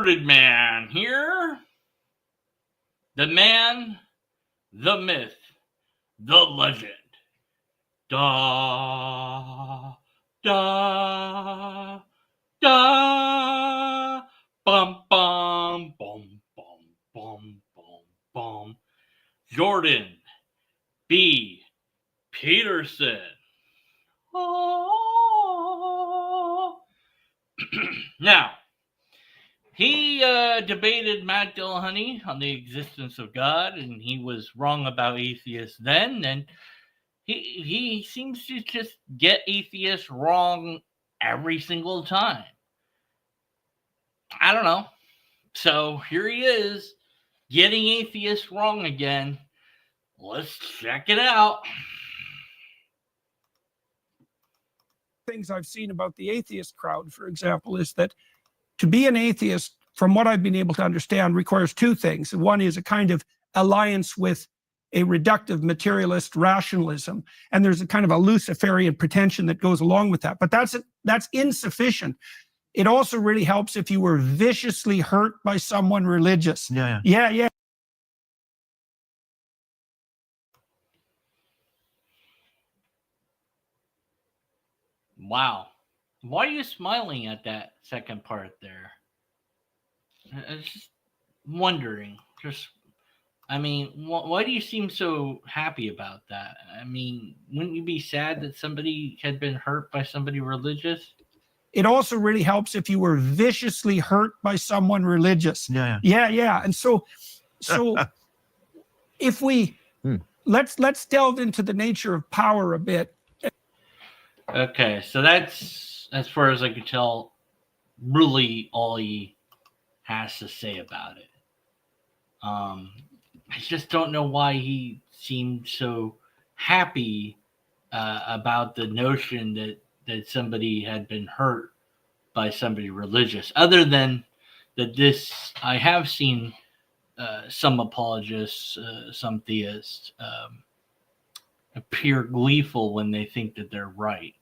bearded man here. The man, the myth, the legend. Da, da, da. Bum, bum, bum, bum, bum, bum, bum. Jordan B. Peterson. Oh. Now, he debated Matt Dillahunty on the existence of God, and he was wrong about atheists then, and he seems to just get atheists wrong every single time. I don't know. So here he is, getting atheists wrong again. Let's check it out. Things I've seen about the atheist crowd, for example, is that to be an atheist, from what I've been able to understand, requires two things. One is a kind of alliance with a reductive materialist rationalism, and there's a kind of a Luciferian pretension that goes along with that. But that's insufficient. It also really helps if you were viciously hurt by someone religious. Yeah. Wow. Why are you smiling at that second part there? I was just wondering. Why do you seem so happy about that? I mean, wouldn't you be sad that somebody had been hurt by somebody religious? It also really helps if you were viciously hurt by someone religious. Yeah. And so if we let's delve into the nature of power a bit. Okay, so that's, as far as I can tell, really all he has to say about it. I just don't know why he seemed so happy about the notion that somebody had been hurt by somebody religious. Other than that, I have seen some apologists, some theists, appear gleeful when they think that they're right.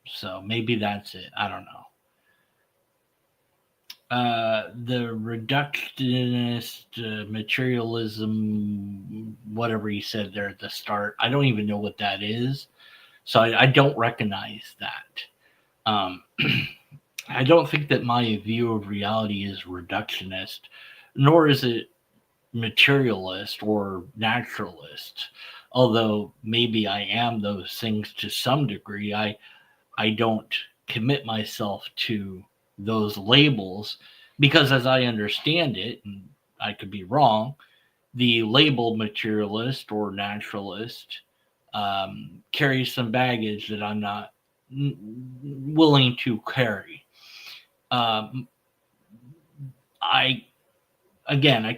So maybe that's it. I don't know. The reductionist materialism, whatever he said there at the start, I don't even know what that is. So I don't recognize that. I don't think that my view of reality is reductionist, nor is it materialist or naturalist, although maybe I am those things to some degree. I don't commit myself to those labels because, as I understand it, and I could be wrong, the label materialist or naturalist carries some baggage that I'm not willing to carry. I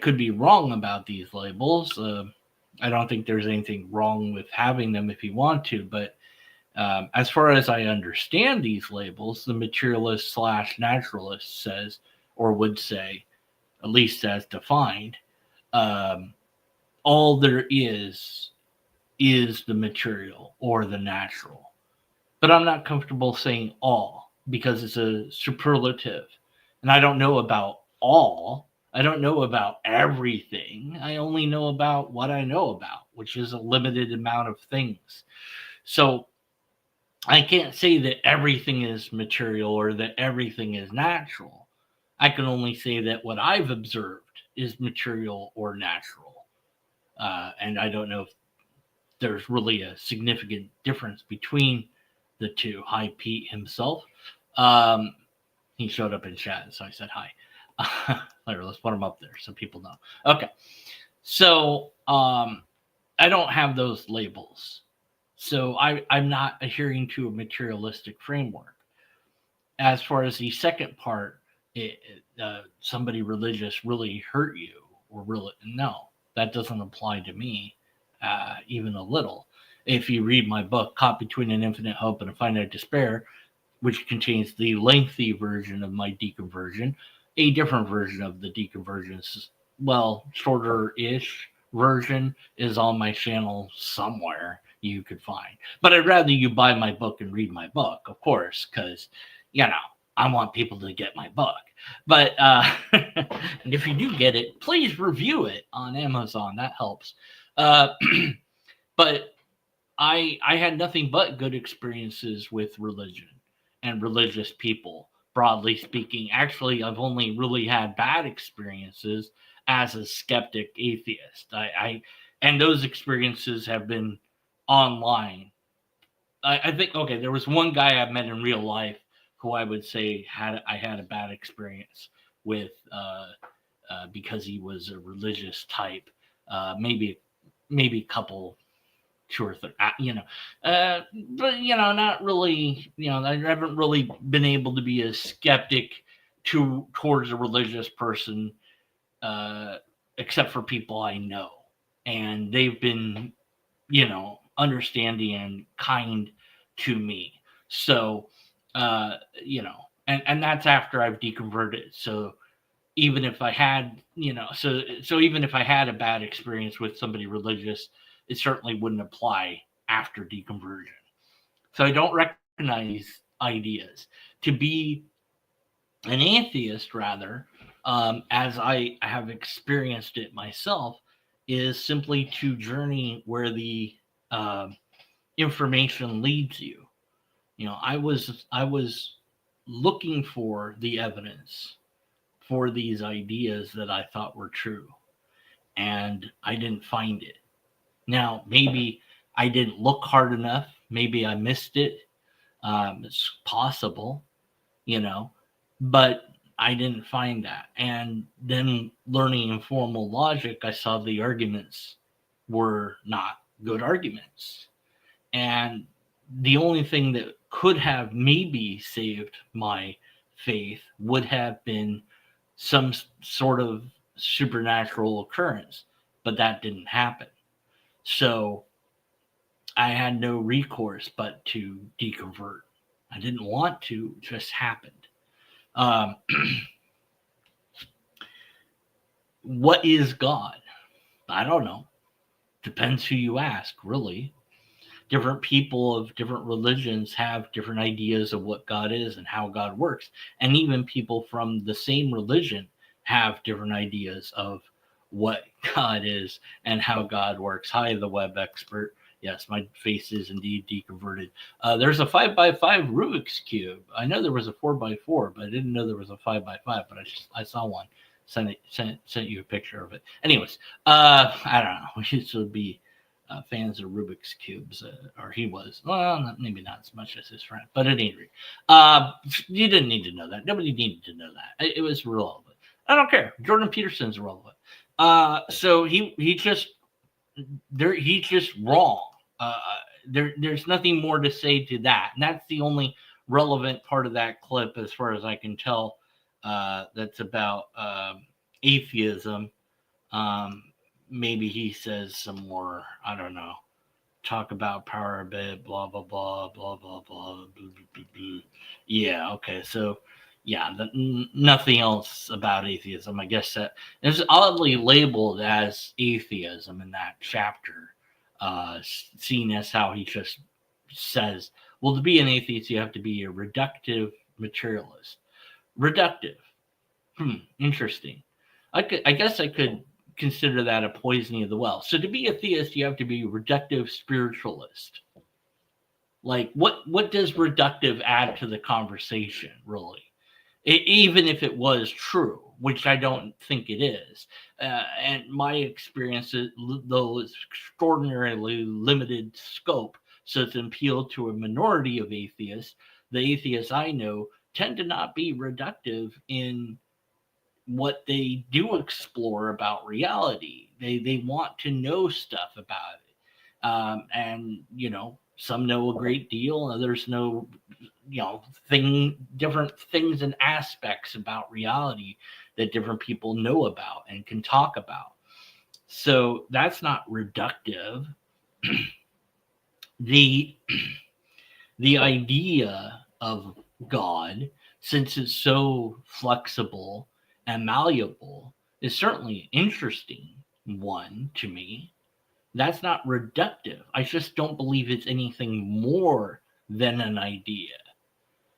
could be wrong about these labels. I don't think there's anything wrong with having them if you want to, but as far as I understand these labels, the materialist / naturalist says, or would say, at least as defined, all there is the material or the natural. But I'm not comfortable saying all because it's a superlative. And I don't know about all. I don't know about everything. I only know about what I know about, which is a limited amount of things. So I can't say that everything is material or that everything is natural. I can only say that what I've observed is material or natural. And I don't know if there's really a significant difference between the two. Hi, Pete himself. He showed up in chat, so I said hi. Later, let's put him up there so people know. Okay. So I don't have those labels. So I'm not adhering to a materialistic framework. As far as the second part, somebody religious really hurt you, or really, no, that doesn't apply to me even a little. If you read my book, Caught Between an Infinite Hope and a Finite Despair, which contains the lengthy version of my deconversion, a different version of the deconversion, well, shorter-ish version is on my channel somewhere you could find. But I'd rather you buy my book and read my book, of course, because, I want people to get my book. But and if you do get it, please review it on Amazon. That helps. Uh, but I had nothing but good experiences with religion and religious people, broadly speaking. Actually, I've only really had bad experiences as a skeptic atheist. And those experiences have been online. I think okay, there was one guy I met in real life who I would say I had a bad experience with because he was a religious type. Maybe a couple, two or three, but not really. I haven't really been able to be a skeptic towards a religious person, uh, except for people I know, and they've been understanding and kind to me. So, and that's after I've deconverted. So even if I had, so even if I had a bad experience with somebody religious, it certainly wouldn't apply after deconversion. So I don't recognize these ideas. To be an atheist, rather, as I have experienced it myself, is simply to journey where the uh, information leads you. I was looking for the evidence for these ideas that I thought were true, and I didn't find it. Now, maybe I didn't look hard enough. Maybe I missed it. It's possible, you know, but I didn't find that. And then learning informal logic, I saw the arguments were not good arguments. And the only thing that could have maybe saved my faith would have been some sort of supernatural occurrence, but that didn't happen. So I had no recourse but to deconvert. I didn't want to, it just happened. Um, what is God? I don't know. Depends who you ask, really. Different people of different religions have different ideas of what God is and how God works. And even people from the same religion have different ideas of what God is and how God works. Hi, the web expert. Yes, my face is indeed deconverted. There's a 5x5 Rubik's Cube. I know there was a 4x4, but I didn't know there was a 5x5, but I saw one. Sent you a picture of it. Anyways, I don't know. We should be fans of Rubik's cubes, or he was. Well, maybe not as much as his friend, but at any rate, you didn't need to know that. Nobody needed to know that. It was irrelevant. I don't care. Jordan Peterson's irrelevant. So he's just wrong. There's nothing more to say to that, and that's the only relevant part of that clip, as far as I can tell. That's about atheism. Maybe he says some more, I don't know, talk about power a bit, blah, blah, blah, blah, blah, blah, blah, blah, blah. Yeah, okay. So, yeah, nothing else about atheism. I guess that is oddly labeled as atheism in that chapter, seen as how he just says, well, to be an atheist, you have to be a reductive materialist. Reductive. Interesting. I guess I could consider that a poisoning of the well. So to be a theist, you have to be a reductive spiritualist. Like, what does reductive add to the conversation, really? Even if it was true, which I don't think it is. And my experience, though, is extraordinarily limited scope, so it's appealed to a minority of atheists. The atheists I know tend to not be reductive in what they do explore about reality. They want to know stuff about it, and some know a great deal, others know different things and aspects about reality that different people know about and can talk about. So that's not reductive. the the idea of God, since it's so flexible and malleable, is certainly an interesting one to me. That's not reductive. I just don't believe it's anything more than an idea.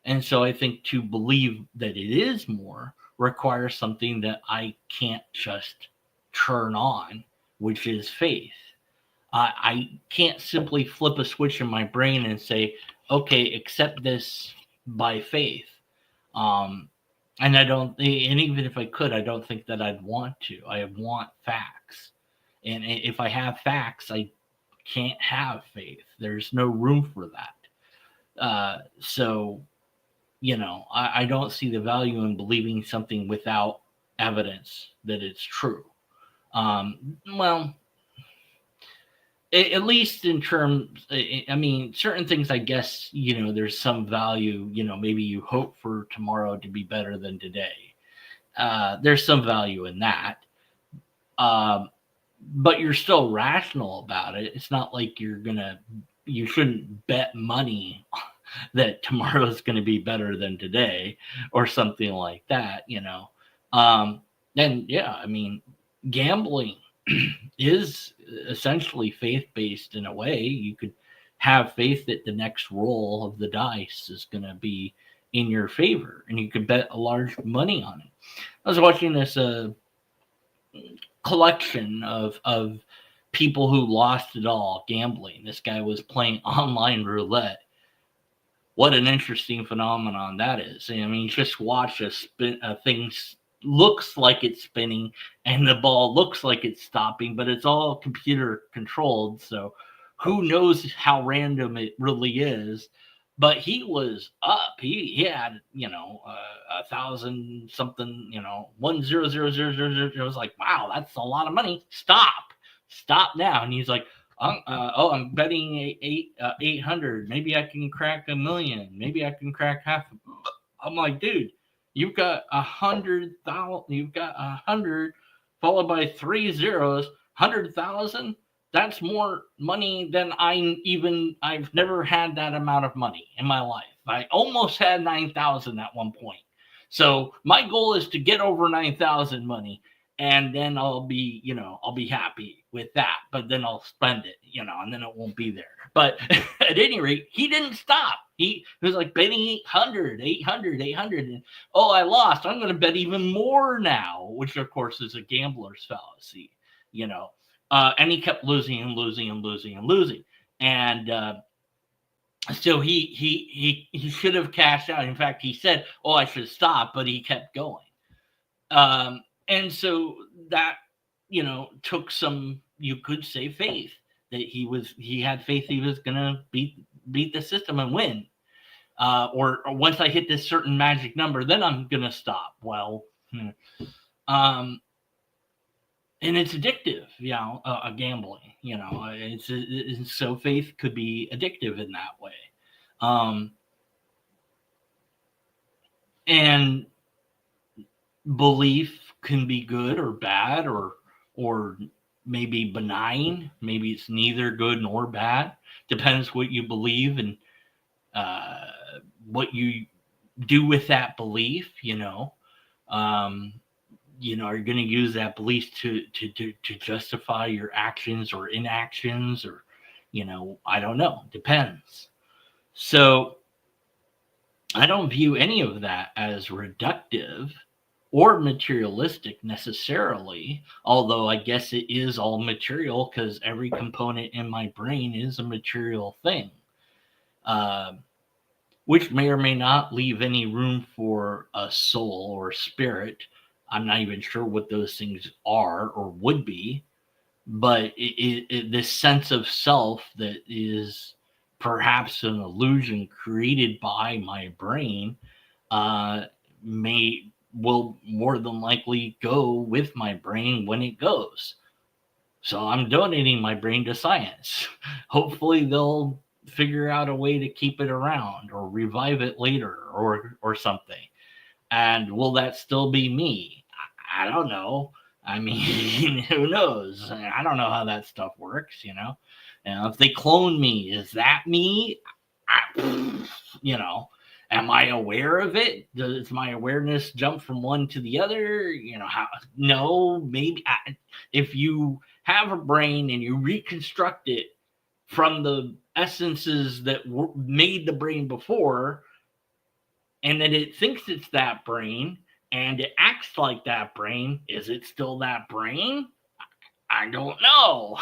And so I think to believe that it is more requires something that I can't just turn on, which is faith. I can't simply flip a switch in my brain and say, okay, accept this by faith. Um, and I don't, and even if I could, I don't think that I'd want to. I want facts. And if I have facts, I can't have faith. There's no room for that. So, I don't see the value in believing something without evidence that it's true. Well, at least in terms, I mean, certain things, I guess, there's some value, maybe you hope for tomorrow to be better than today. There's some value in that. But you're still rational about it. It's not like you shouldn't bet money that tomorrow is going to be better than today or something like that, And yeah, I mean, gambling is essentially faith-based in a way. You could have faith that the next roll of the dice is going to be in your favor, and you could bet a large money on it. I was watching this collection of people who lost it all gambling. This guy was playing online roulette. What an interesting phenomenon that is. I mean, just watch a thing looks like it's spinning and the ball looks like it's stopping, but it's all computer controlled. So who knows how random it really is. But he was up. He had, 1,000 something, 1,000,000. It was like, wow, that's a lot of money. Stop now. And he's like, I'm betting 800. Maybe I can crack 1,000,000. Maybe I can crack half. I'm like, dude, you've got 100,000. You've got 100 followed by 3 zeros. 100,000. That's more money than I've never had that amount of money in my life. I almost had 9,000 at one point. So my goal is to get over 9,000 money, and then I'll be happy with that. But then I'll spend it, and then it won't be there. But at any rate, he didn't stop. He was like betting 800. And, I lost. I'm going to bet even more now, which of course is a gambler's fallacy, and he kept losing and losing and losing and losing. And so he should have cashed out. In fact, he said, I should stop, but he kept going. And so that, took some, you could say, faith that he had faith he was going to beat the system and win. Or once I hit this certain magic number, then I'm going to stop. Well, and it's addictive, gambling, it's so faith could be addictive in that way. And belief can be good or bad or maybe benign. Maybe it's neither good nor bad. Depends what you believe and what you do with that belief, are you going to use that belief to justify your actions or inactions, or, I don't know. Depends. So I don't view any of that as reductive or materialistic necessarily, although I guess it is all material because every component in my brain is a material thing, which may or may not leave any room for a soul or spirit. I'm not even sure what those things are or would be, but this sense of self that is perhaps an illusion created by my brain will more than likely go with my brain when it goes. So I'm donating my brain to science. Hopefully they'll figure out a way to keep it around or revive it later or something. And will that still be me? I don't know. I mean, who knows? I don't know how that stuff works, And if they clone me, is that me? Am I aware of it? Does my awareness jump from one to the other? No, maybe. If you have a brain and you reconstruct it from the essences that made the brain before, and that it thinks it's that brain and it acts like that brain. Is it still that brain? I don't know.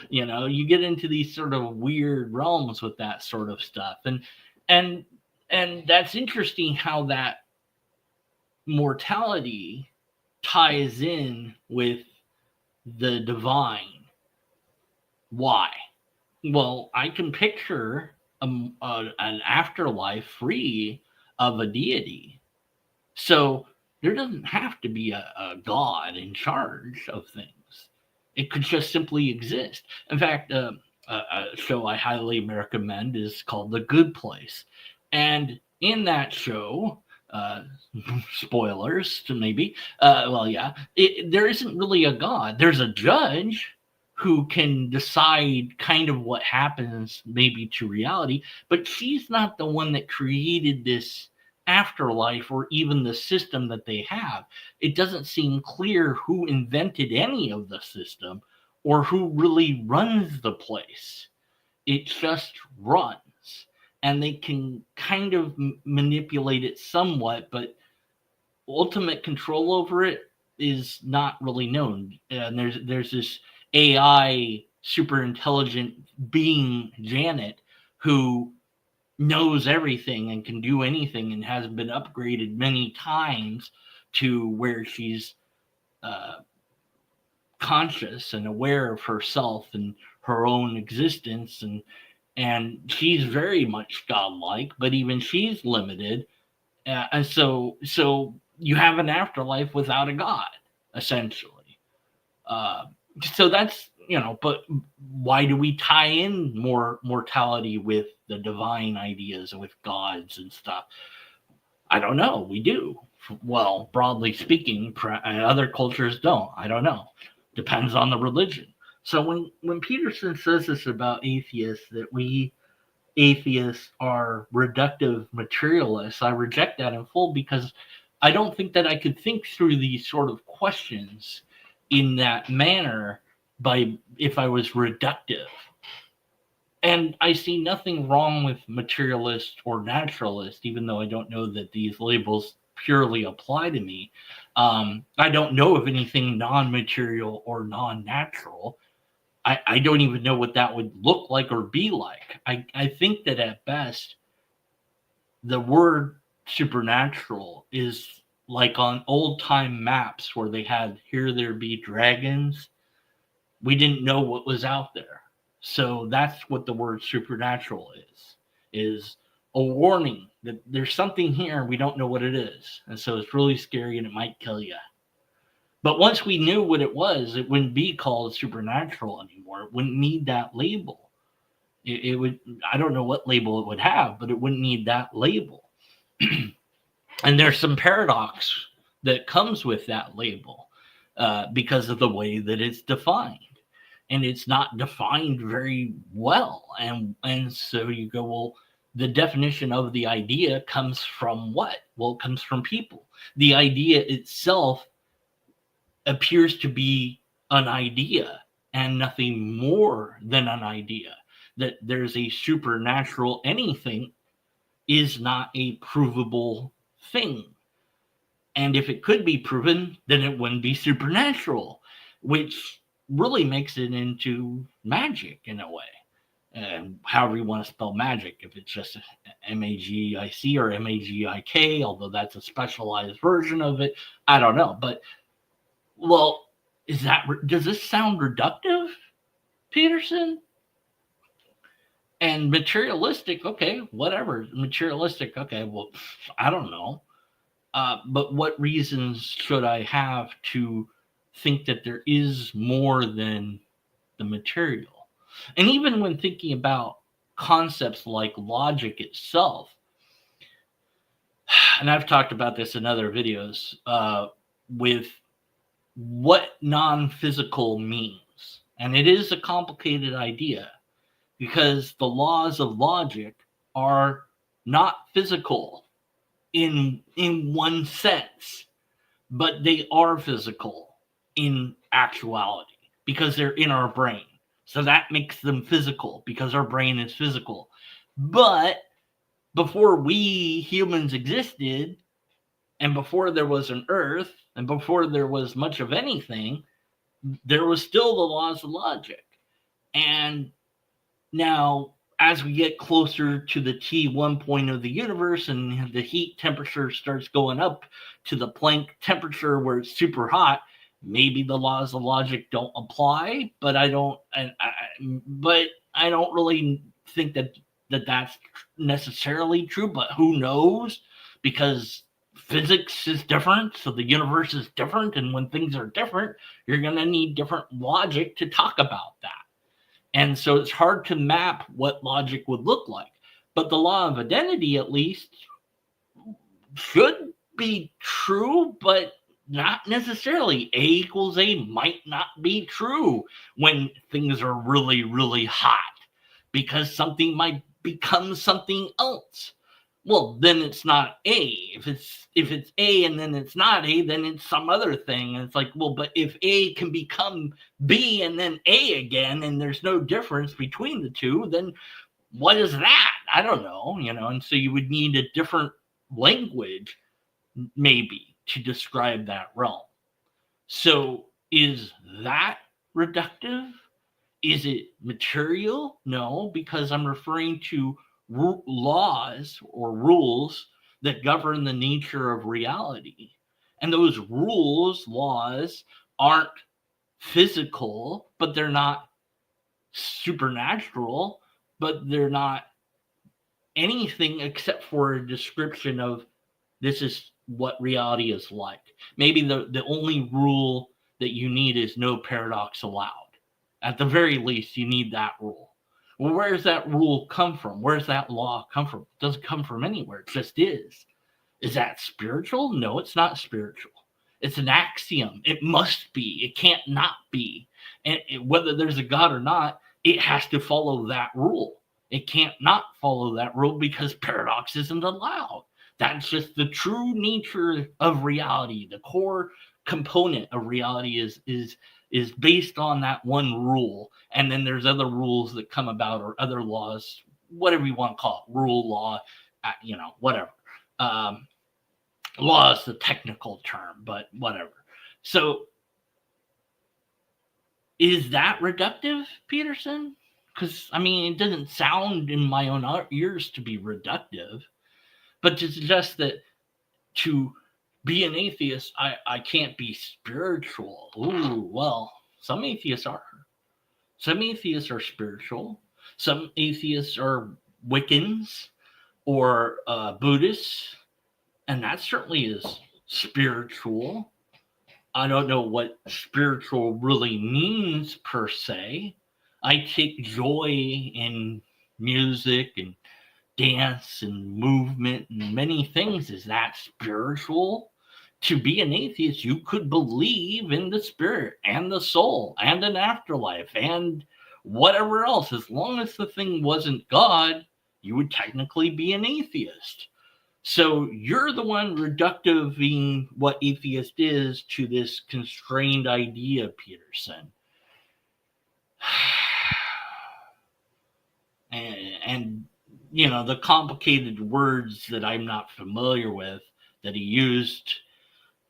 You get into these sort of weird realms with that sort of stuff. And and that's interesting how that mortality ties in with the divine. Why? Well, I can picture an afterlife free of a deity. So there doesn't have to be a God in charge of things. It could just simply exist. In fact, a show I highly recommend is called The Good Place. And in that show, uh, spoilers to maybe, well, yeah, there isn't really a God. There's a judge who can decide kind of what happens maybe to reality, but she's not the one that created this afterlife or even the system that they have. It doesn't seem clear who invented any of the system or who really runs the place. It just runs. And they can kind of manipulate it somewhat, but ultimate control over it is not really known. And there's this AI super intelligent being, Janet, who knows everything and can do anything and has been upgraded many times to where she's uh, conscious and aware of herself and her own existence, and she's very much godlike, but even she's limited. And so you have an afterlife without a god, essentially. Uh, so that's, but why do we tie in more mortality with the divine ideas and with gods and stuff? I don't know. We do. Well, broadly speaking, other cultures don't. I don't know. Depends on the religion. So when Peterson says this about atheists, that we atheists are reductive materialists, I reject that in full, because I don't think that I could think through these sort of questions in that manner if I was reductive. And I see nothing wrong with materialist or naturalist, even though I don't know that these labels purely apply to me. I don't know of anything non-material or non-natural. I don't even know what that would look like or be like. I think that at best, the word supernatural is like on old time maps where they had here there be dragons. We didn't know what was out there. So that's what the word supernatural is a warning that there's something here and we don't know what it is. And so it's really scary and it might kill you. But once we knew what it was, it wouldn't be called supernatural anymore. It wouldn't need that label. It would, I don't know what label it would have, but it wouldn't need that label. And there's some paradox that comes with that label because of the way that it's defined. And it's not defined very well. And so you go, well, the definition of the idea comes from what? Well, it comes from people. The idea itself appears to be an idea and nothing more than an idea. That there's a supernatural anything is not a provable thing. And if it could be proven, then it wouldn't be supernatural, which really makes it into magic in a way. However you want to spell magic, if it's just MAGIC or MAGIK, although that's a specialized version of it, I don't know. But, well, does this sound reductive, Peterson? And materialistic, okay, whatever. Materialistic, okay, well, I don't know. But what reasons should I have to think that there is more than the material? And even when thinking about concepts like logic itself, and I've talked about this in other videos, with what non-physical means. And it is a complicated idea because the laws of logic are not physical in one sense, but they are physical in actuality because they're in our brain. So that makes them physical because our brain is physical. But before we humans existed, and before there was an earth, and before there was much of anything, there was still the laws of logic. And now, as we get closer to the T1 point of the universe and the heat temperature starts going up to the Planck temperature where it's super hot, maybe the laws of logic don't apply. But I don't really think that that's necessarily true. But who knows? Because physics is different, so the universe is different, and when things are different, you're going to need different logic to talk about that. And so it's hard to map what logic would look like. But the law of identity, at least, should be true, but not necessarily. A equals A might not be true when things are really, really hot, because something might become something else. Well, then it's not A. If it's A and then it's not A, then it's some other thing. And it's like, well, but if A can become B and then A again, and there's no difference between the two, then what is that? I don't know, and so you would need a different language maybe to describe that realm. So is that reductive? Is it material? No, because I'm referring to laws or rules that govern the nature of reality. And those rules, laws, aren't physical, but they're not supernatural, but they're not anything except for a description of this is what reality is like. Maybe the only rule that you need is no paradox allowed. At the very least, you need that rule. Well, where does that rule come from? Where does that law come from? It doesn't come from anywhere. It just is. Is that spiritual? No, it's not spiritual. It's an axiom. It must be. It can't not be. And whether there's a God or not, it has to follow that rule. It can't not follow that rule because paradox isn't allowed. That's just the true nature of reality. The core component of reality is based on that one rule. And then there's other rules that come about, or other laws, whatever you want to call it, rule, law, whatever. Law is the technical term, but whatever. So is that reductive, Peterson? Because, it doesn't sound in my own ears to be reductive, but to suggest that to be an atheist, I can't be spiritual. Ooh, well, some atheists are. Some atheists are spiritual. Some atheists are Wiccans or Buddhists, and that certainly is spiritual. I don't know what spiritual really means per se. I take joy in music and dance and movement and many things. Is that spiritual? To be an atheist, you could believe in the spirit and the soul and an afterlife and whatever else. As long as the thing wasn't God, you would technically be an atheist. So you're the one reductiving what atheist is to this constrained idea, Peterson. And the complicated words that I'm not familiar with that he used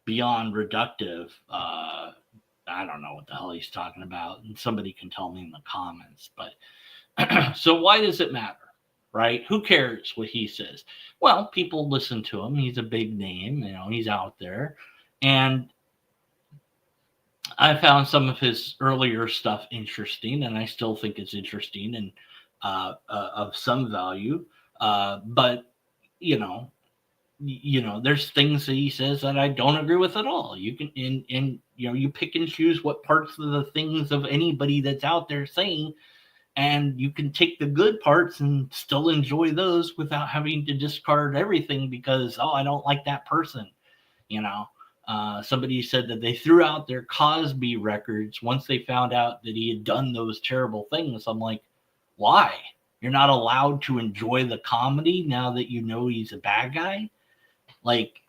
beyond reductive, I don't know what the hell he's talking about, and somebody can tell me in the comments. But so why does it matter, right? Who cares what he says? Well, people listen to him. He's a big name, he's out there. And I found some of his earlier stuff interesting, and I still think it's interesting and of some value. But there's things that he says that I don't agree with at all. You can, and you pick and choose what parts of the things of anybody that's out there saying, and you can take the good parts and still enjoy those without having to discard everything because, I don't like that person. Somebody said that they threw out their Cosby records once they found out that he had done those terrible things. I'm like, why? You're not allowed to enjoy the comedy now that you know he's a bad guy? Like,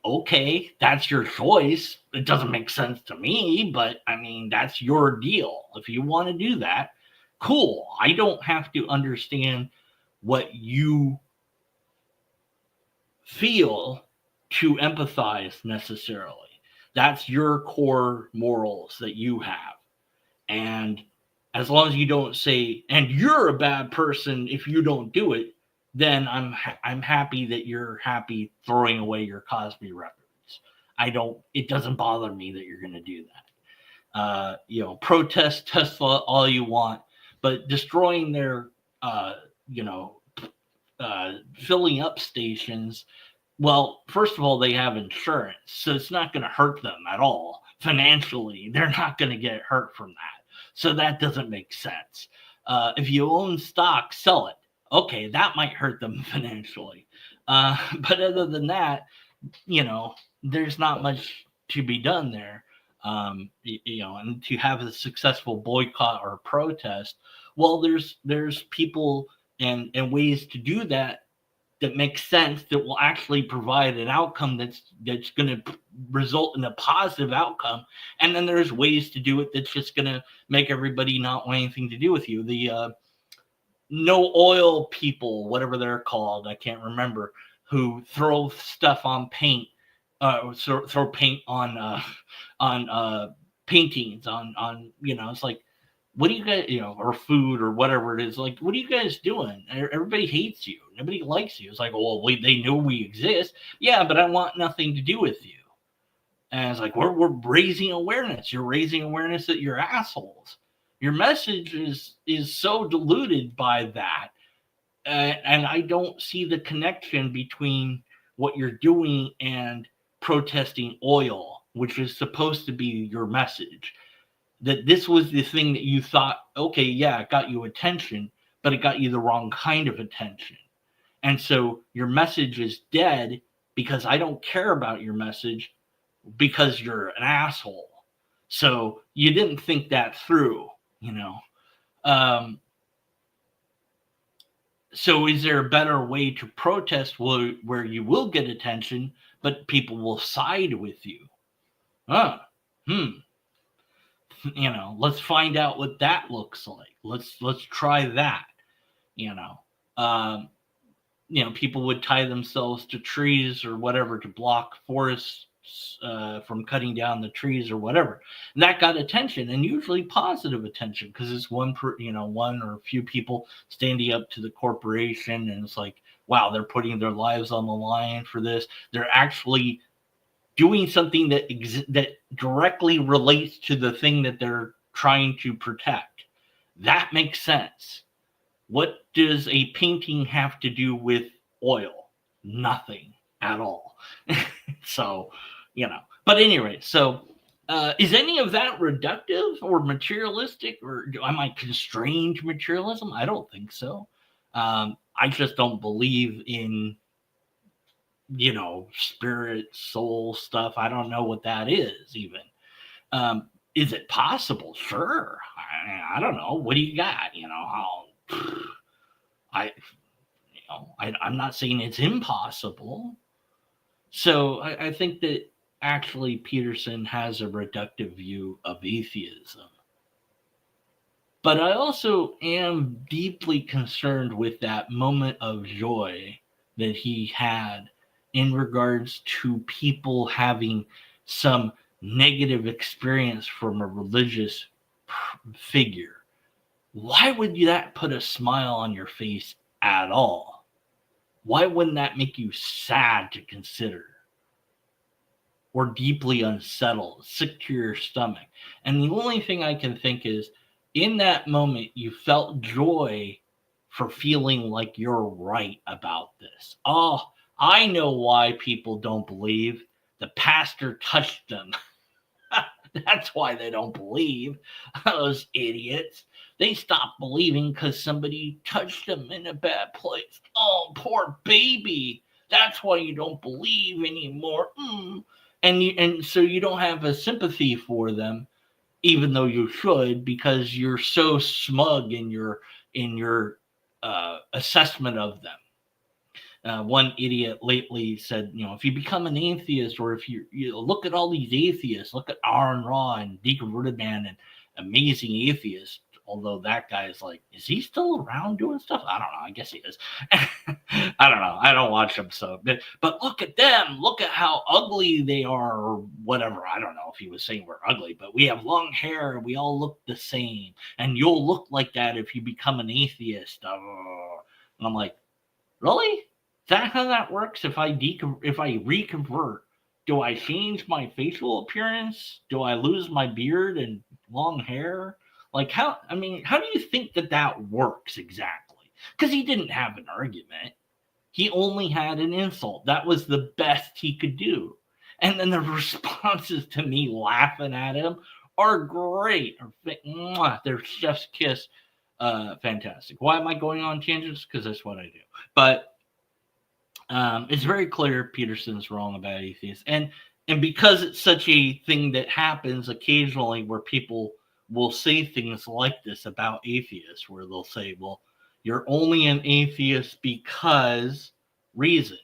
okay, that's your choice. It doesn't make sense to me, but that's your deal. If you want to do that, cool. I don't have to understand what you feel to empathize necessarily. That's your core morals that you have. And as long as you don't say, and you're a bad person if you don't do it, then I'm happy that you're happy throwing away your Cosby records. It doesn't bother me that you're going to do that. Protest Tesla all you want, but destroying their, you know, filling up stations. Well, first of all, they have insurance, so it's not going to hurt them at all financially. They're not going to get hurt from that. So that doesn't make sense. If you own stock, sell it. Okay, that might hurt them financially. But other than that, there's not much to be done there. And to have a successful boycott or protest, well, there's people and ways to do that makes sense, that will actually provide an outcome that's going to result in a positive outcome. And then there's ways to do it that's just going to make everybody not want anything to do with you. The no oil people, whatever they're called, I can't remember, who throw stuff on paint, throw paint on paintings, on it's like, what do you guys, or food or whatever it is, like, what are you guys doing? Everybody hates you. Nobody likes you. It's like, well, they know we exist. Yeah, but I want nothing to do with you. And it's like, we're raising awareness. You're raising awareness that you're assholes. Your message is so diluted by that. And I don't see the connection between what you're doing and protesting oil, which is supposed to be your message. That this was the thing that you thought, okay, yeah, it got you attention, but it got you the wrong kind of attention. And so your message is dead because I don't care about your message because you're an asshole. So you didn't think that through, So is there a better way to protest where you will get attention, but people will side with you? Let's find out what that looks like. Let's try that. People would tie themselves to trees or whatever to block forests from cutting down the trees or whatever. And that got attention, and usually positive attention, because it's one or a few people standing up to the corporation, and it's like, wow, they're putting their lives on the line for this. They're actually doing something that directly relates to the thing that they're trying to protect. That makes sense. What does a painting have to do with oil? Nothing at all. So, but anyway, so is any of that reductive or materialistic, or am I constrained to materialism? I don't think so. I just don't believe in spirit, soul stuff. I don't know what that is even. Is it possible? Sure. I don't know. What do you got? I'm not saying it's impossible. So I think that actually Peterson has a reductive view of atheism. But I also am deeply concerned with that moment of joy that he had in regards to people having some negative experience from a religious figure. Why would that put a smile on your face at all? Why wouldn't that make you sad to consider? Or deeply unsettled, sick to your stomach? And the only thing I can think is, in that moment, you felt joy for feeling like you're right about this. Oh, I know why people don't believe. The pastor touched them. That's why they don't believe. Those idiots. They stopped believing because somebody touched them in a bad place. Oh, poor baby. That's why you don't believe anymore. And so you don't have a sympathy for them, even though you should, because you're so smug in your assessment of them. One idiot lately said, if you become an atheist, or if you look at all these atheists, look at Aaron Ra and Deacon Rudderman and amazing atheists, Although that guy is like, is he still around doing stuff? I don't know. I guess he is. I don't know. I don't watch him. So, but look at them. Look at how ugly they are, or whatever. I don't know if he was saying we're ugly, but we have long hair. We all look the same. And you'll look like that if you become an atheist. And I'm like, really? Is that how that works? If I reconvert, do I change my facial appearance? Do I lose my beard and long hair? Like how? I mean, how do you think that works exactly? Because he didn't have an argument. He only had an insult. That was the best he could do. And then the responses to me laughing at him are great. They're chef's kiss. Fantastic. Why am I going on tangents? Because that's what I do. But it's very clear Peterson's wrong about atheists, and because it's such a thing that happens occasionally, where people will say things like this about atheists, where they'll say, "Well, you're only an atheist because reason."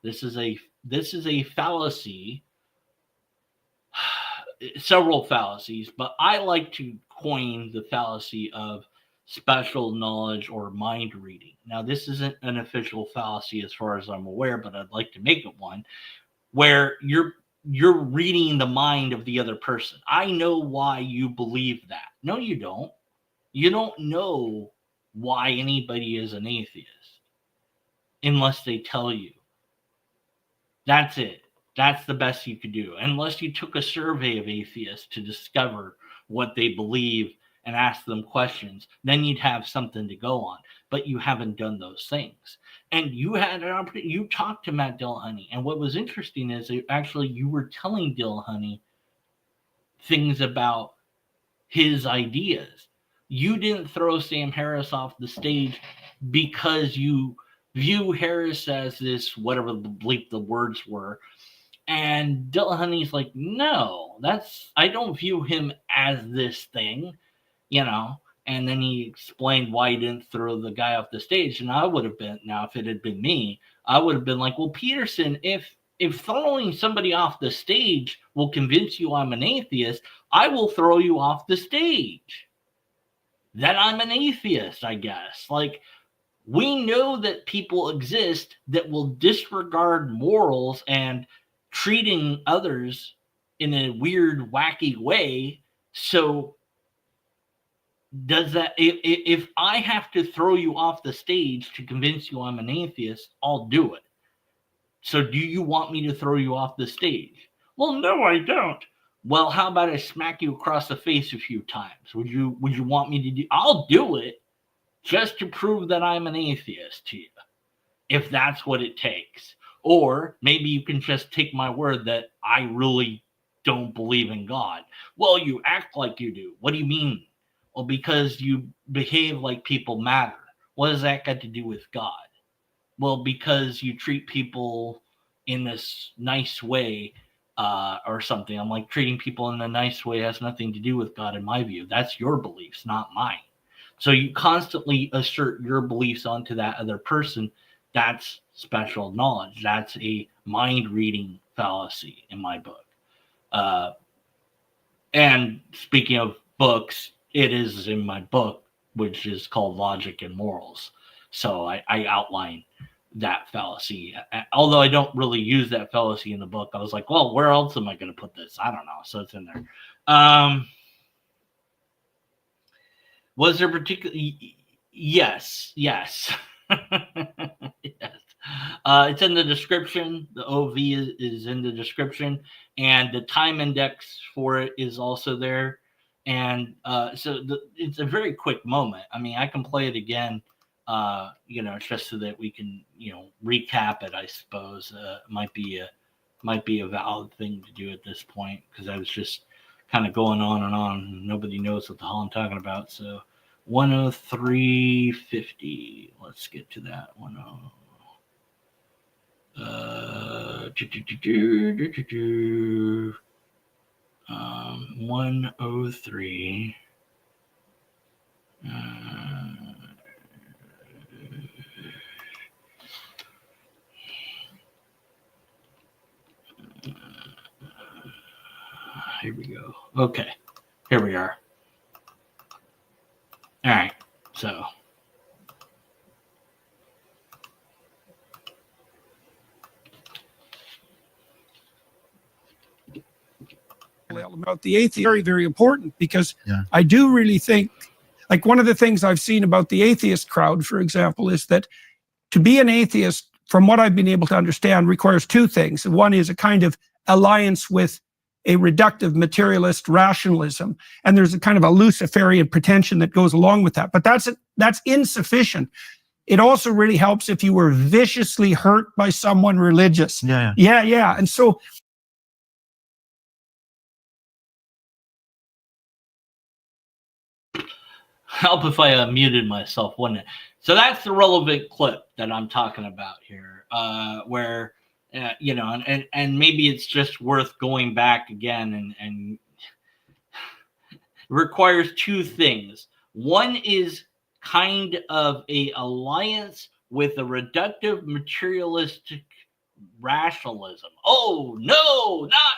This is a fallacy. Several fallacies, but I like to coin the fallacy of special knowledge or mind reading. Now, this isn't an official fallacy as far as I'm aware, but I'd like to make it one where you're reading the mind of the other person. I know why you believe that. No, you don't. You don't know why anybody is an atheist unless they tell you. That's it. That's the best you could do. Unless you took a survey of atheists to discover what they believe and ask them questions, then you'd have something to go on. But you haven't done those things. And you had an opportunity. You talked to Matt Dillahunty. And what was interesting is actually you were telling Dillahunty things about his ideas. You didn't throw Sam Harris off the stage because you view Harris as this, whatever the bleep the words were. And Dillahunty's like, no, I don't view him as this thing, you know. And then he explained why he didn't throw the guy off the stage. And I would have been, now if it had been me, I would have been like, well, Peterson, if throwing somebody off the stage will convince you I'm an atheist, I will throw you off the stage. Then I'm an atheist, I guess. Like, we know that people exist that will disregard morals and treating others in a weird, wacky way. So does that, if I have to throw you off the stage to convince you I'm an atheist, I'll do it. So do you want me to throw you off the stage? Well, no, I don't. Well, how about I smack you across the face a few times? Would you want me to do? I'll do it just to prove that I'm an atheist to you, if that's what it takes. Or maybe you can just take my word that I really don't believe in God. Well, you act like you do. What do you mean? Well, because you behave like people matter. What does that got to do with God? Well, because you treat people in this nice way or something. I'm like, treating people in a nice way has nothing to do with God in my view. That's your beliefs, not mine. So you constantly assert your beliefs onto that other person. That's special knowledge. That's a mind reading fallacy in my book. And speaking of books, it is in my book, which is called Logic and Morals. So I outline that fallacy. Although I don't really use that fallacy in the book, I was like, well, where else am I going to put this? I don't know. So it's in there. Was there particularly? Yes. Yes. It's in the description. The OV is in the description, and the time index for it is also there. And it's a very quick moment. I mean, I can play it again, just so that we can, recap it. I suppose might be a valid thing to do at this point, because I was just kind of going on and on. Nobody knows what the hell I'm talking about. So 103.50. Let's get to that. 103. Here we go. Okay, here we are. All right. So about the atheist, very, very important, because I do really think, like, one of the things I've seen about the atheist crowd, for example, is that to be an atheist, from what I've been able to understand, requires two things. One is a kind of alliance with a reductive materialist rationalism, and there's a kind of a Luciferian pretension that goes along with that. But that's insufficient. It also really helps if you were viciously hurt by someone religious. Yeah. And so help if I muted myself, wouldn't it? So that's the relevant clip that I'm talking about here, where you know, and maybe it's just worth going back again and requires two things. One is kind of a alliance with a reductive materialistic rationalism. Oh no, not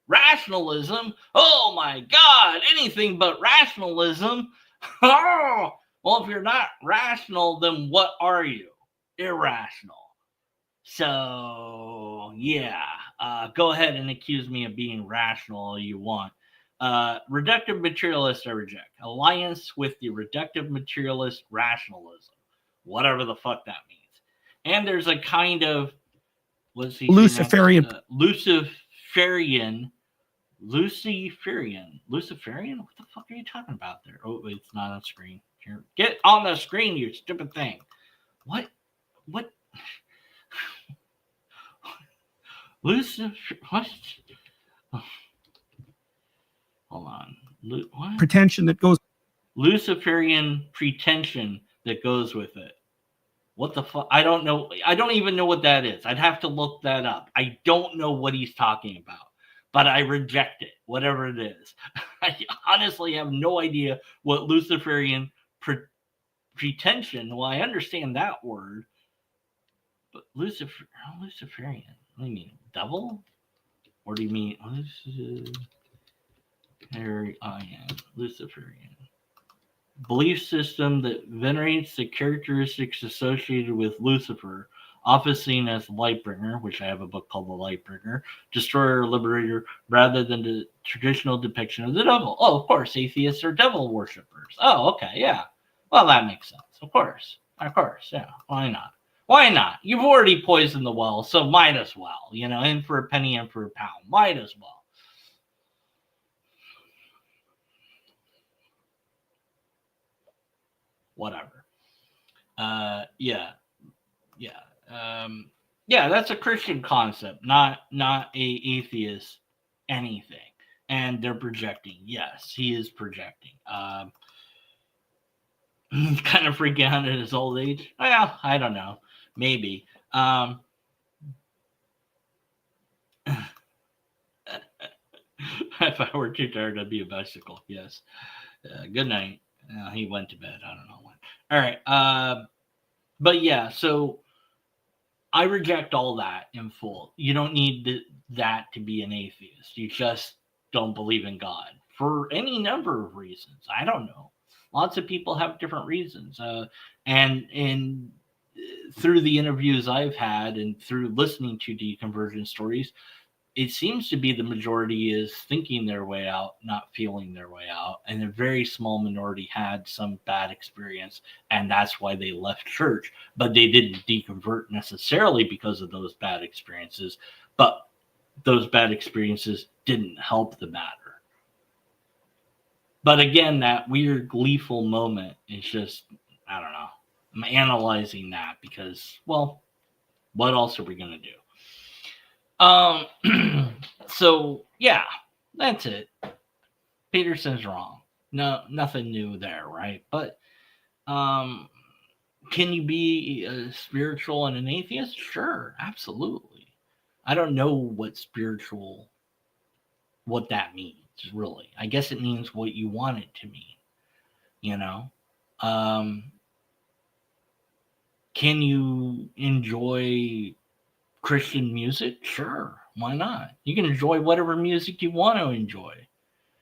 rationalism. Oh my God, anything but rationalism. Oh, well, if you're not rational, then what are you? Irrational. So, yeah, go ahead and accuse me of being rational all you want. Reductive materialist, I reject. Alliance with the reductive materialist rationalism, whatever the fuck that means. And there's a kind of, what's he Luciferian. Luciferian. What the fuck are you talking about there? Oh, it's not on screen. Here, get on the screen, you stupid thing. What? Lucifer? What? Oh. Hold on. What? Pretension that goes. Luciferian pretension that goes with it. What the fuck? I don't know. I don't even know what that is. I'd have to look that up. I don't know what he's talking about. But I reject it, whatever it is. I honestly have no idea what Luciferian pretension. Well, I understand that word, but Luciferian. What do you mean, devil? Or do you mean Luciferian? Belief system that venerates the characteristics associated with Lucifer, often seen as Lightbringer, which I have a book called The Lightbringer, Destroyer, Liberator, rather than the traditional depiction of the devil. Oh, of course, atheists are devil worshippers. Oh, okay, yeah. Well, that makes sense. Of course, yeah. Why not? Why not? You've already poisoned the well, so might as well. You know, in for a penny, in for a pound. Might as well. Whatever. Yeah. That's a Christian concept, not a atheist anything. And they're projecting. Yes, he is projecting. He's kind of freaking out at his old age. Well, I don't know. Maybe. If I were too tired, I'd be a bicycle. Yes. Good night. He went to bed. I don't know when. All right. But yeah, so I reject all that in full. You don't need that to be an atheist. You just don't believe in God for any number of reasons. I don't know. Lots of people have different reasons. And through the interviews I've had and through listening to deconversion stories, it seems to be the majority is thinking their way out, not feeling their way out. And a very small minority had some bad experience, and that's why they left church. But they didn't deconvert necessarily because of those bad experiences. But those bad experiences didn't help the matter. But again, that weird gleeful moment is just, I don't know. I'm analyzing that because, well, what else are we going to do? So yeah, that's it. Peterson's wrong. No, nothing new there, right? But can you be spiritual and an atheist? Sure, absolutely. I don't know what that means, really. I guess it means what you want it to mean, you know? Can you enjoy Christian music? Sure. Why not? You can enjoy whatever music you want to enjoy.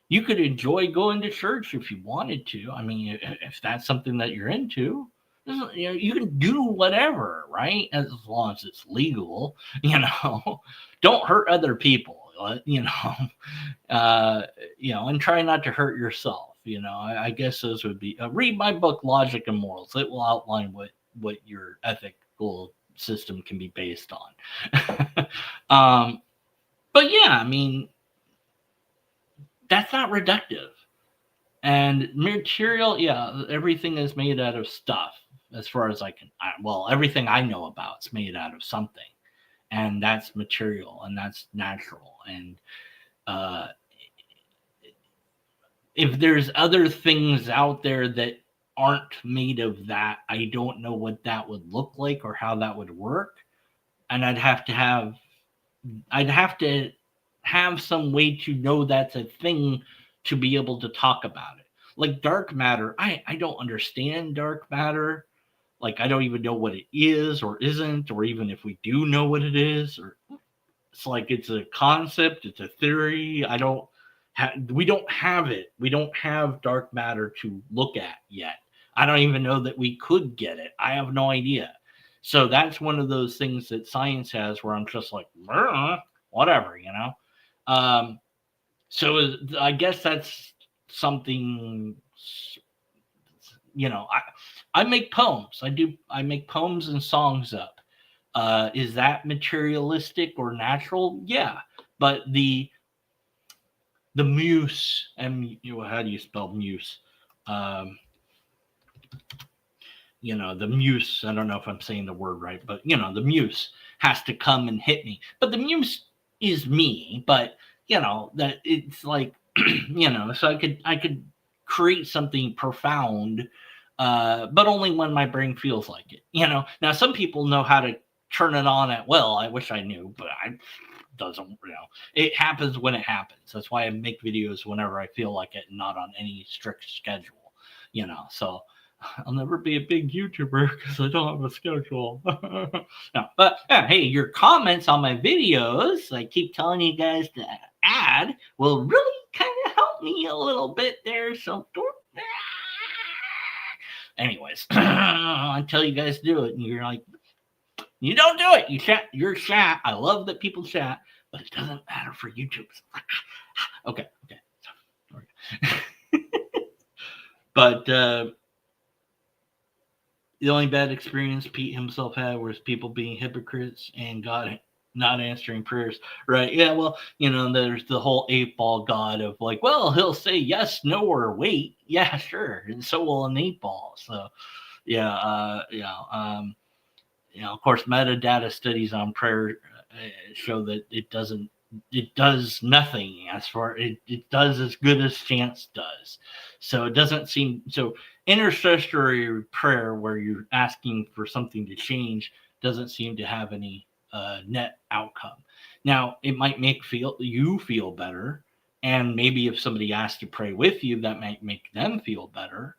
You could enjoy going to church if you wanted to. I mean, if that's something that you're into, you can do whatever, right? As long as it's legal, don't hurt other people, uh, and try not to hurt yourself. I guess those would be read my book, Logic and Morals. It will outline what your ethical system can be based on. But yeah, I mean, that's not reductive. And material, yeah, everything is made out of stuff. As far as everything I know about is made out of something, and that's material, and that's natural. And uh, if there's other things out there that aren't made of that, I don't know what that would look like or how that would work. And I'd have to have some way to know that's a thing to be able to talk about it. Like dark matter, I don't understand dark matter. Like I don't even know what it is or isn't, or even if we do know what it is, or it's like it's a concept, it's a theory. We don't have it. We don't have dark matter to look at yet. I don't even know that we could get it. I have no idea. So that's one of those things that science has where I'm just like, whatever. So I guess that's something. I make poems. I make poems and songs up. Is that materialistic or natural? Yeah, but the muse, and how do you spell muse? Um, the muse. I don't know if I'm saying the word right, but the muse has to come and hit me. But the muse is me. But that it's like so I could create something profound, but only when my brain feels like it. Now some people know how to turn it on at will. I wish I knew, but I doesn't. It happens when it happens. That's why I make videos whenever I feel like it, and not on any strict schedule. So I'll never be a big YouTuber because I don't have a schedule. No, but hey, your comments on my videos, I keep telling you guys to add, will really kind of help me a little bit there. So don't. Anyways, I tell you guys to do it, and you're like, you don't do it. You chat. You're chat. I love that people chat, but it doesn't matter for YouTube. Okay. But the only bad experience Pete himself had was people being hypocrites and God not answering prayers. Right. Yeah. Well, there's the whole 8-ball God of like, well, he'll say yes, no, or wait. Yeah, sure. And so will an 8-ball. So, yeah. Of course, metadata studies on prayer show that it does nothing as far it does as good as chance does. So it doesn't seem so intercessory prayer where you're asking for something to change doesn't seem to have any net outcome. Now it might make you feel better, and maybe if somebody asks to pray with you, that might make them feel better.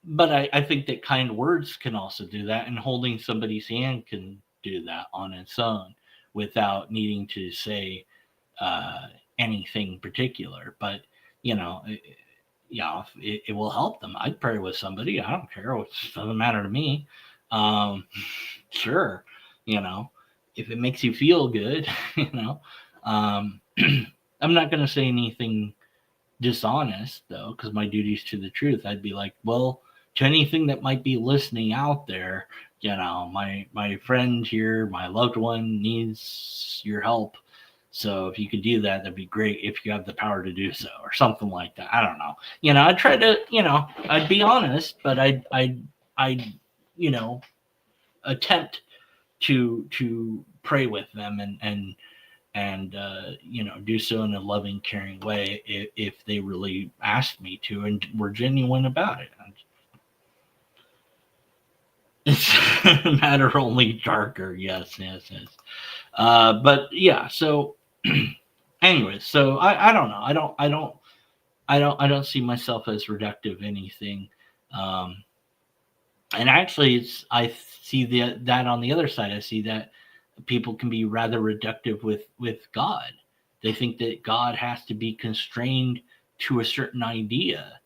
But I think that kind words can also do that, and holding somebody's hand can do that on its own without needing to say anything particular. But it will help them. I'd pray with somebody. I don't care. It doesn't matter to me. Sure, if it makes you feel good, I'm not going to say anything dishonest though, because my duty's to the truth. I'd be like, well, to anything that might be listening out there, my friend here, my loved one needs your help. So if you could do that, that'd be great if you have the power to do so, or something like that. I don't know. I'd try to, I'd be honest, but I'd attempt to pray with them and do so in a loving, caring way if they really asked me to and were genuine about it. It's matter only darker. Yes. But yeah. So, anyways, so I don't know. I don't see myself as reductive anything. And actually, I see that on the other side. I see that people can be rather reductive with God. They think that God has to be constrained to a certain idea.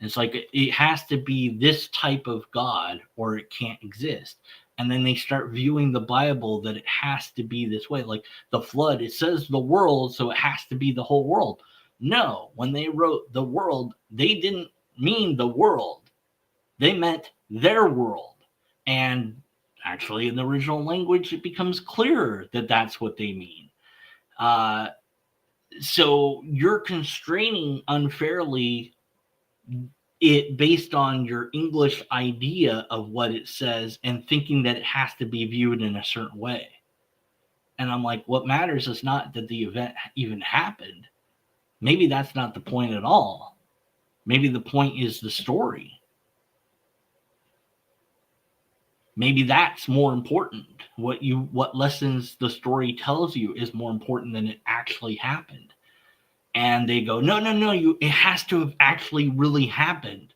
It's like it has to be this type of God or it can't exist. And then they start viewing the Bible that it has to be this way. Like the flood, it says the world, so it has to be the whole world. No, when they wrote the world, they didn't mean the world. They meant their world. And actually, in the original language, it becomes clearer that that's what they mean. So you're constraining unfairly it based on your English idea of what it says and thinking that it has to be viewed in a certain way. And I'm like, what matters is not that the event even happened. Maybe that's not the point at all. Maybe the point is the story. Maybe that's more important. What lessons the story tells you is more important than it actually happened. And they go, no, it has to have actually really happened.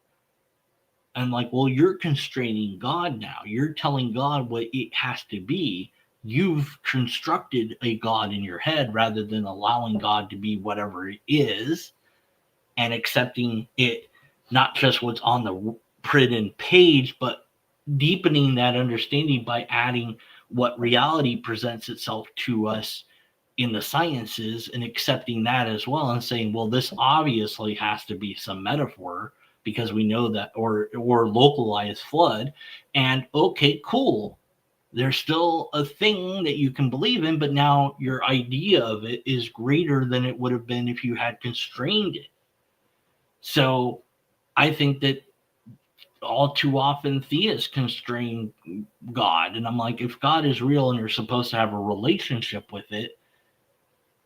I'm like, well, you're constraining God now. You're telling God what it has to be. You've constructed a God in your head rather than allowing God to be whatever it is and accepting it, not just what's on the printed page, but deepening that understanding by adding what reality presents itself to us in the sciences and accepting that as well and saying, well, this obviously has to be some metaphor because we know that, or localized flood. And okay, cool. There's still a thing that you can believe in, but now your idea of it is greater than it would have been if you had constrained it. So I think that all too often theists constrain God. And I'm like, if God is real and you're supposed to have a relationship with it,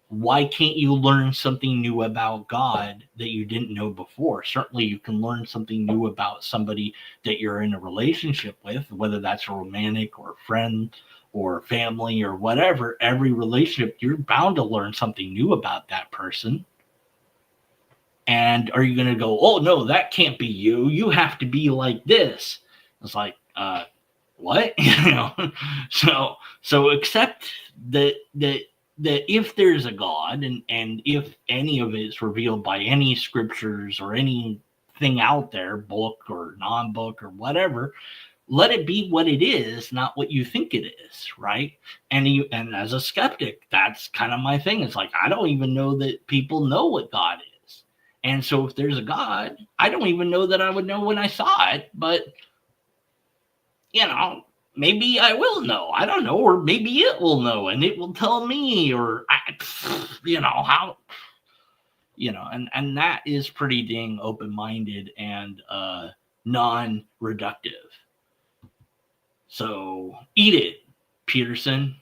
why can't you learn something new about God that you didn't know before? Certainly you can learn something new about somebody that you're in a relationship with, whether that's a romantic or a friend or family or whatever. Every relationship, you're bound to learn something new about that person. And are you going to go, oh, no, that can't be you. You have to be like this. It's like, what? So accept that if there's a God and if any of it is revealed by any scriptures or anything out there, book or non-book or whatever, let it be what it is, not what you think it is, right? And as a skeptic, that's kind of my thing. It's like, I don't even know that people know what God is. And so if there's a God, I don't even know that I would know when I saw it, but maybe I will know. I don't know, or maybe it will know and it will tell me, or how, and that is pretty dang open-minded and non-reductive. So eat it, Peterson.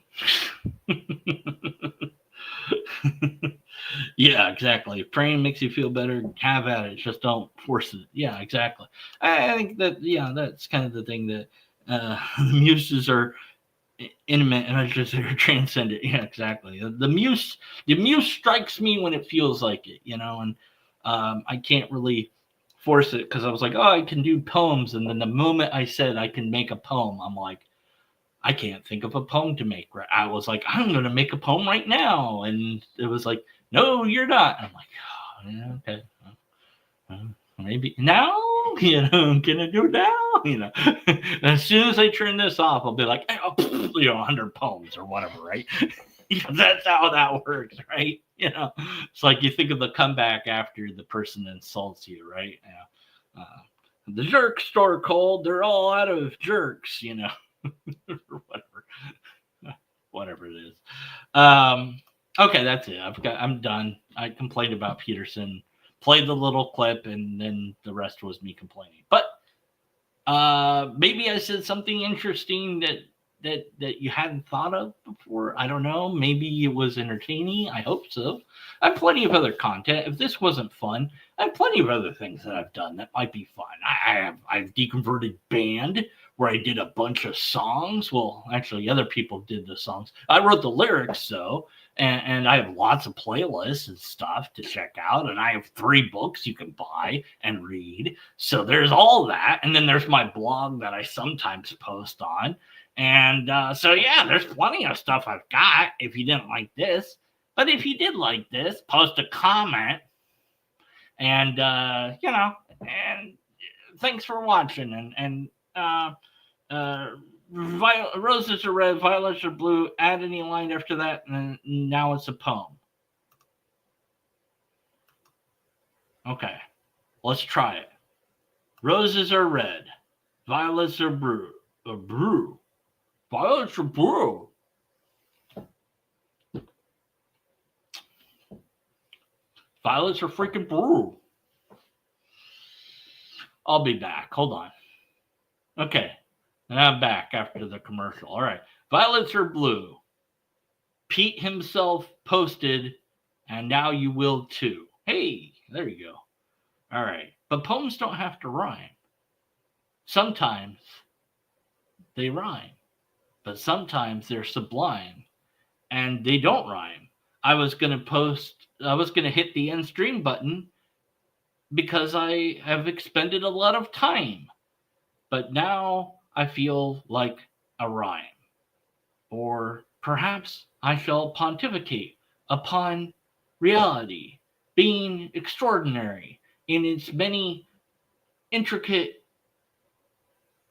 Yeah, exactly. If praying makes you feel better, have at it. Just don't force it. Yeah, exactly. I think that, that's kind of the thing that the muses are intimate and I just they're transcendent. Yeah, exactly. The muse strikes me when it feels like it, and I can't really force it because I was like, oh, I can do poems, and then the moment I said I can make a poem, I'm like, I can't think of a poem to make. I was like, I'm going to make a poem right now. And it was like, no, you're not. I'm like, oh, yeah, okay. Maybe now, can I do it now? As soon as I turn this off, I'll be like, 100 poems or whatever, right? That's how that works, right? It's like you think of the comeback after the person insults you, right? The jerk store called, they're all out of jerks, or whatever it is. Okay, that's it. I'm done. I complained about Peterson, played the little clip, and then the rest was me complaining. But maybe I said something interesting that you hadn't thought of before. I don't know. Maybe it was entertaining. I hope so. I have plenty of other content. If this wasn't fun, I have plenty of other things that I've done that might be fun. I've deconverted band where I did a bunch of songs. Well, actually, other people did the songs. I wrote the lyrics, though, and I have lots of playlists and stuff to check out, and I have 3 books you can buy and read. So there's all that, and then there's my blog that I sometimes post on. And so, yeah, there's plenty of stuff I've got if you didn't like this. But if you did like this, post a comment, and and thanks for watching. Roses are red, violets are blue. Add any line after that, and now it's a poem. Okay, let's try it. Roses are red, violets are blue. Violets are blue. Violets are freaking blue. I'll be back. Hold on. Okay, and I'm back after the commercial. All right, violets are blue. Pete himself posted, and now you will too. Hey, there you go. All right, but poems don't have to rhyme. Sometimes they rhyme, but sometimes they're sublime and they don't rhyme. I was going to hit the end stream button because I have expended a lot of time, but now I feel like a rhyme. Or perhaps I shall pontificate upon reality being extraordinary in its many intricate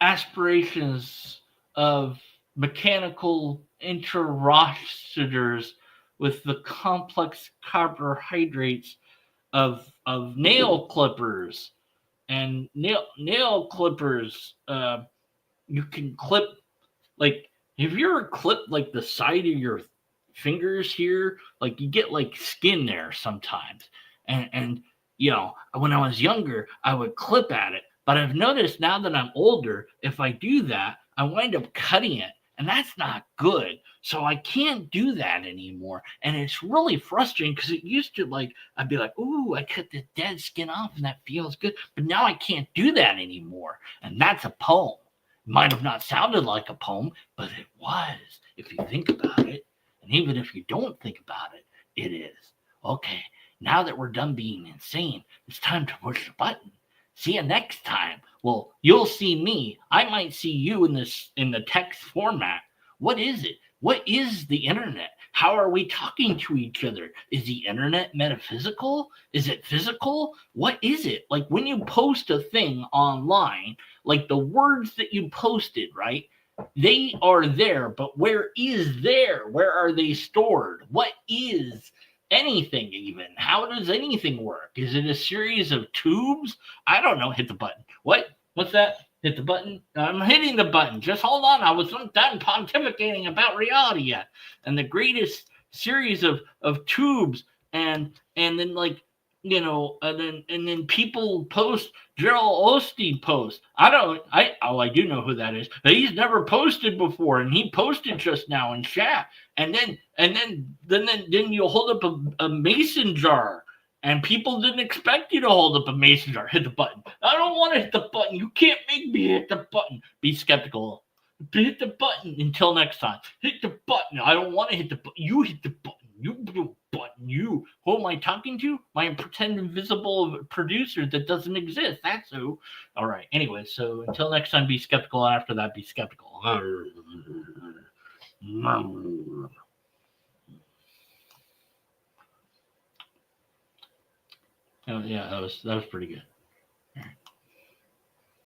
aspirations of mechanical interrogatives with the complex carbohydrates of nail clippers and nail clippers. You can clip, like, have you ever clipped like the side of your fingers here? Like, you get like skin there sometimes, and when I was younger I would clip at it, but I've noticed now that I'm older, if I do that I wind up cutting it, and that's not good. So I can't do that anymore, and it's really frustrating because it used to, like, I'd be like, ooh, I cut the dead skin off and that feels good, but now I can't do that anymore, and that's a poem. Might have not sounded like a poem, but it was, if you think about it. And even if you don't think about it, it is. Okay, now that we're done being insane, it's time to push the button. See you next time. Well, you'll see me. I might see you in the text format. What is it? What is the internet? How are we talking to each other? Is the internet metaphysical? Is it physical? What is it? Like, when you post a thing online, like the words that you posted, right? They are there, but where is there? Where are they stored? What is anything even? How does anything work? Is it a series of tubes? I don't know. Hit the button. What? What's that? Hit the button. I'm hitting the button. Just hold on. I wasn't done pontificating about reality yet. And the greatest series of tubes, and then, like, and then people post. Gerald Osteen post. I do know who that is, but he's never posted before, and he posted just now in chat. And then you hold up a mason jar, and people didn't expect you to hold up a mason jar. Hit the button. I don't want to hit the button. You can't make me hit the button. Be skeptical. Hit the button. Until next time. Hit the button. I don't want to hit the button. You hit the button. You button. You. Who am I talking to? My pretend invisible producer that doesn't exist. That's who. All right. Anyway, so until next time, be skeptical. And after that, be skeptical. Oh, yeah, that was pretty good.